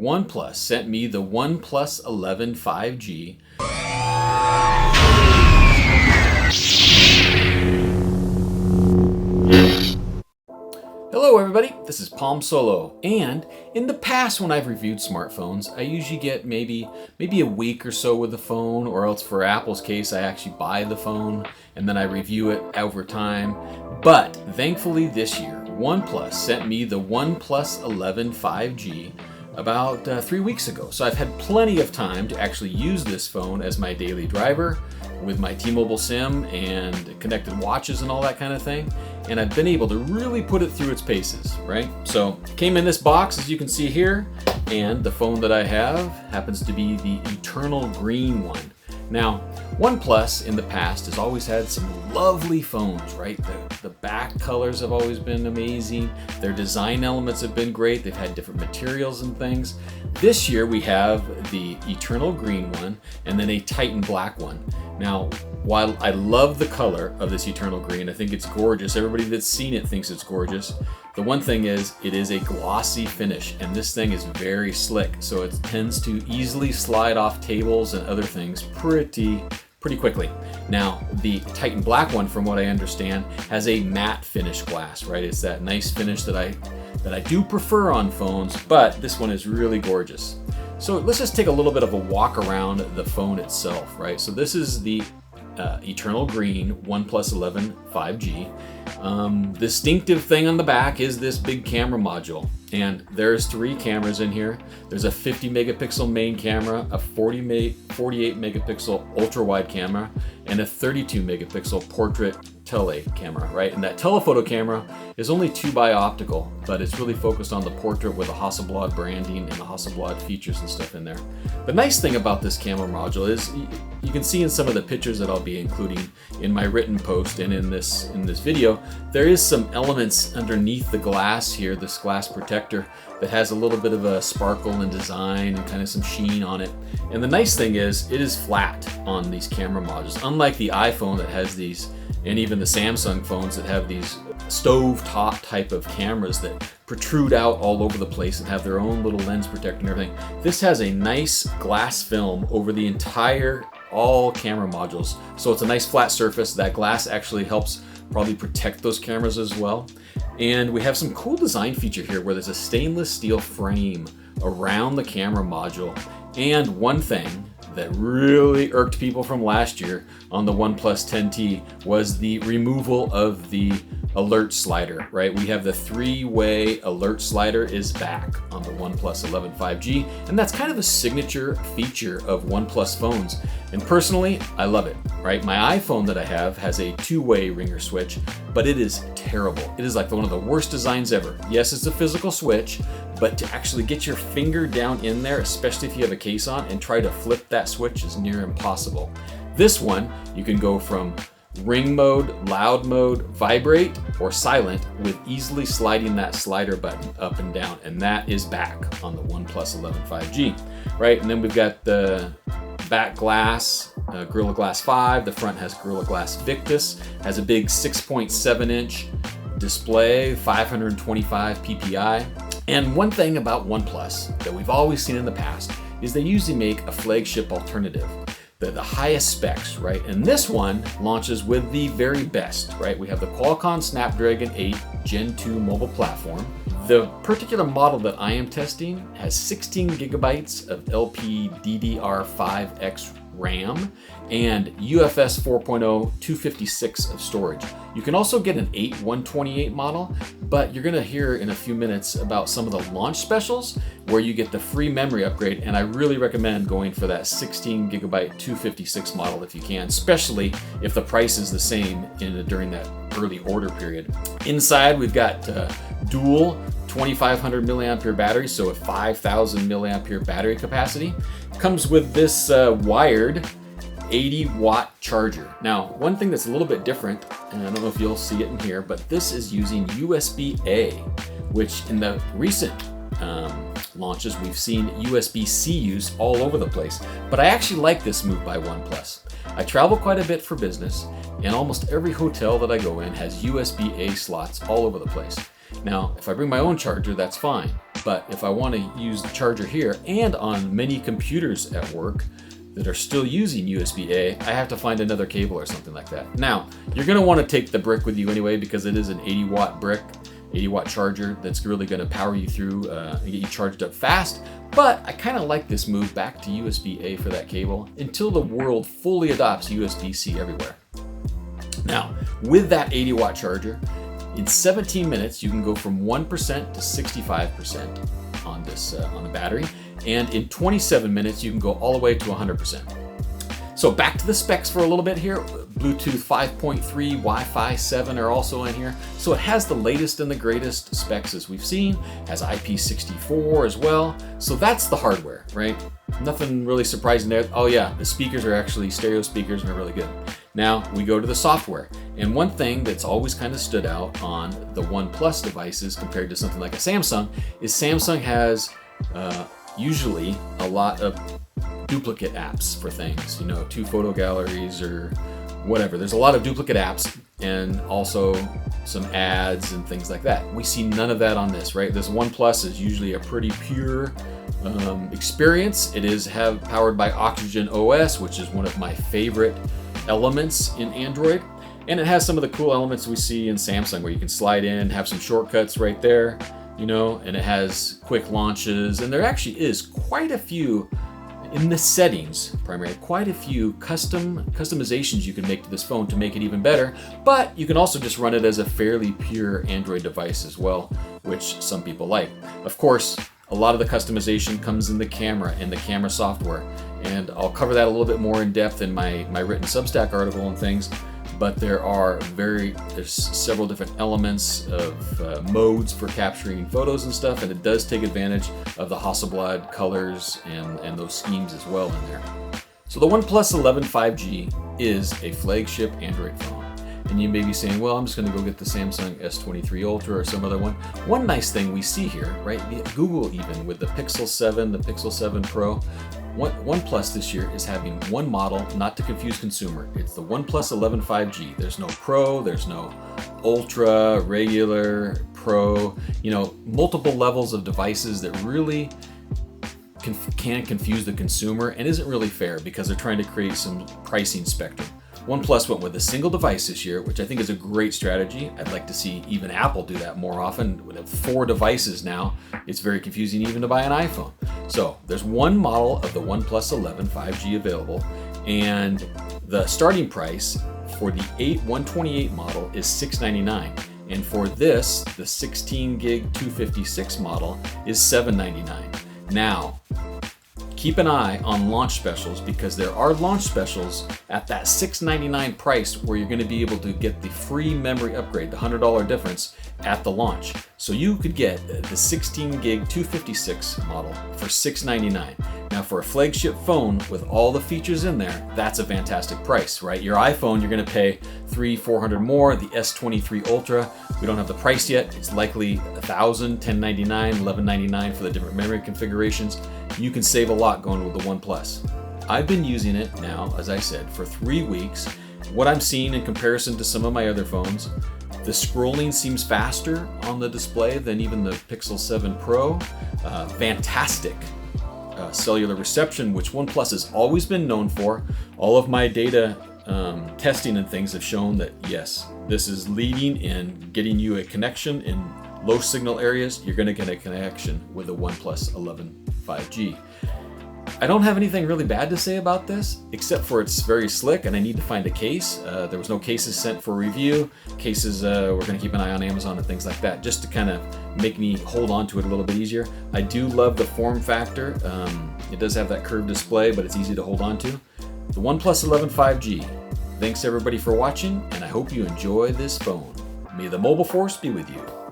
OnePlus sent me the OnePlus 11 5G. Hello everybody, this is Palm Solo, and in the past when I've reviewed smartphones, I usually get maybe a week or so with the phone, or else for Apple's case, I actually buy the phone and then I review it over time. But thankfully this year, OnePlus sent me the OnePlus 11 5G about 3 weeks ago. So I've had plenty of time to actually use this phone as my daily driver with my T-Mobile SIM and connected watches and all that kind of thing. And I've been able to really put it through its paces, right? So it came in this box, as you can see here, and the phone that I have happens to be the Eternal Green one. Now, OnePlus in the past has always had some lovely phones, right? The back colors have always been amazing. Their design elements have been great. They've had different materials and things. This year we have the Eternal Green one and then a Titan Black one. Now, while I love the color of this Eternal Green, I think it's gorgeous. Everybody that's seen it thinks it's gorgeous. The one thing is, it is a glossy finish, and this thing is very slick, so it tends to easily slide off tables and other things pretty quickly. Now, the Titan Black one, from what I understand, has a matte finish glass, right? It's that nice finish that I do prefer on phones, but this one is really gorgeous. So let's just take a little bit of a walk around the phone itself, right? So this is the Eternal Green OnePlus 11 5G. Distinctive thing on the back is this big camera module, and there's 3 cameras in here. There's a 50 megapixel main camera, a 48 megapixel ultra wide camera, and a 32 megapixel portrait tele camera, right? And that telephoto camera is only 2x optical, but it's really focused on the portrait with the Hasselblad branding and the Hasselblad features and stuff in there. The nice thing about this camera module is you can see in some of the pictures that I'll be including in my written post and in this video, there is some elements underneath the glass here, this glass protector, that has a little bit of a sparkle and design and kind of some sheen on it. And the nice thing is, it is flat on these camera modules, unlike the iPhone that has these, and even the Samsung phones that have these stove-top type of cameras that protrude out all over the place and have their own little lens protector and everything. This has a nice glass film over the entire, all camera modules. So it's a nice flat surface. That glass actually helps probably protect those cameras as well. And we have some cool design feature here where there's a stainless steel frame around the camera module. And one thing that really irked people from last year on the OnePlus 10T was the removal of the alert slider, right? We have the 3-way alert slider is back on the OnePlus 11 5G, and that's kind of a signature feature of OnePlus phones. And personally, I love it, right? My iPhone that I have has a 2-way ringer switch, but it is terrible. It is like one of the worst designs ever. Yes, it's a physical switch, but to actually get your finger down in there, especially if you have a case on, and try to flip that switch is near impossible. This one, you can go from ring mode, loud mode, vibrate, or silent with easily sliding that slider button up and down, and that is back on the OnePlus 11 5G, right? And then we've got the back glass, Gorilla Glass 5. The front has Gorilla Glass Victus, has a big 6.7-inch display, 525 ppi. And one thing about OnePlus that we've always seen in the past is they usually make a flagship alternative. The highest specs, right? And this one launches with the very best, right? We have the Qualcomm Snapdragon 8 Gen 2 mobile platform. The particular model that I am testing has 16 gigabytes of LPDDR5X RAM and UFS 4.0 256 of storage. You can also get an 8128 model, but you're gonna hear in a few minutes about some of the launch specials where you get the free memory upgrade, and I really recommend going for that 16 gigabyte 256 model if you can, especially if the price is the same during that early order period. Inside we've got dual 2500 milliampere battery, so a 5000 milliampere battery capacity. Comes with this wired 80-watt charger. Now, one thing that's a little bit different, and I don't know if you'll see it in here, but this is using USB-A, which in the recent launches, we've seen USB-C used all over the place. But I actually like this move by OnePlus. I travel quite a bit for business, and almost every hotel that I go in has USB-A slots all over the place. Now, if I bring my own charger, that's fine. But if I want to use the charger here and on many computers at work that are still using USB-A, I have to find another cable or something like that. Now, you're going to want to take the brick with you anyway, because it is an 80-watt brick, 80-watt charger that's really going to power you through and get you charged up fast. But I kind of like this move back to USB-A for that cable until the world fully adopts USB-C everywhere. Now, with that 80-watt charger, in 17 minutes, you can go from 1% to 65% on this on the battery, and in 27 minutes, you can go all the way to 100%. So back to the specs for a little bit here. Bluetooth 5.3, Wi-Fi 7 are also in here. So it has the latest and the greatest specs as we've seen, has IP64 as well. So that's the hardware, right? Nothing really surprising there. Oh yeah, the speakers are actually stereo speakers and are really good. Now we go to the software. And one thing that's always kind of stood out on the OnePlus devices compared to something like a Samsung is Samsung has usually a lot of duplicate apps for things, you know, 2 photo galleries or whatever. There's a lot of duplicate apps and also some ads and things like that. We see none of that on this, right? This OnePlus is usually a pretty pure experience. It is powered by Oxygen OS, which is one of my favorite elements in Android. And it has some of the cool elements we see in Samsung, where you can slide in, have some shortcuts right there, you know, and it has quick launches. And there actually is quite a few in the settings, primarily, quite a few customizations you can make to this phone to make it even better. But you can also just run it as a fairly pure Android device as well, which some people like. Of course, a lot of the customization comes in the camera and the camera software. And I'll cover that a little bit more in depth in my written Substack article and things. But there's several different elements of modes for capturing photos and stuff, and it does take advantage of the Hasselblad colors and those schemes as well in there. So the OnePlus 11 5G is a flagship Android phone. And you may be saying, well, I'm just going to go get the Samsung S23 Ultra or some other one. One nice thing we see here, right? Google even with the Pixel 7, the Pixel 7 Pro, OnePlus this year is having one model, not to confuse consumer. It's the OnePlus 11 5G. There's no Pro, there's no Ultra, regular, Pro, you know, multiple levels of devices that really can confuse the consumer and isn't really fair because they're trying to create some pricing spectrum. OnePlus went with a single device this year, which I think is a great strategy. I'd like to see even Apple do that more often. With 4 devices now, it's very confusing even to buy an iPhone. So there's one model of the OnePlus 11 5G available, and the starting price for the 128 model is $699. And for this, the 16 gig 256 model is $799. Now, keep an eye on launch specials, because there are launch specials at that $699 price where you're going to be able to get the free memory upgrade, the $100 difference at the launch. So you could get the 16 gig 256 model for $699. Now for a flagship phone with all the features in there, that's a fantastic price, right? Your iPhone, you're going to pay $300-400 more. The S23 Ultra, we don't have the price yet. It's likely $1,000, $1,099, $1,199 for the different memory configurations. You can save a lot going with the OnePlus. I've been using it now, as I said, for 3 weeks. What I'm seeing in comparison to some of my other phones, the scrolling seems faster on the display than even the Pixel 7 Pro. Fantastic cellular reception, which OnePlus has always been known for. All of my data testing and things have shown that yes, this is leading in getting you a connection in low signal areas. You're going to get a connection with the OnePlus 11 5G. I don't have anything really bad to say about this, except for it's very slick and I need to find a case. There was no cases sent for review. Cases, we're going to keep an eye on Amazon and things like that, just to kind of make me hold on to it a little bit easier. I do love the form factor. It does have that curved display, but it's easy to hold on to. The OnePlus 11 5G. Thanks everybody for watching, and I hope you enjoy this phone. May the mobile force be with you.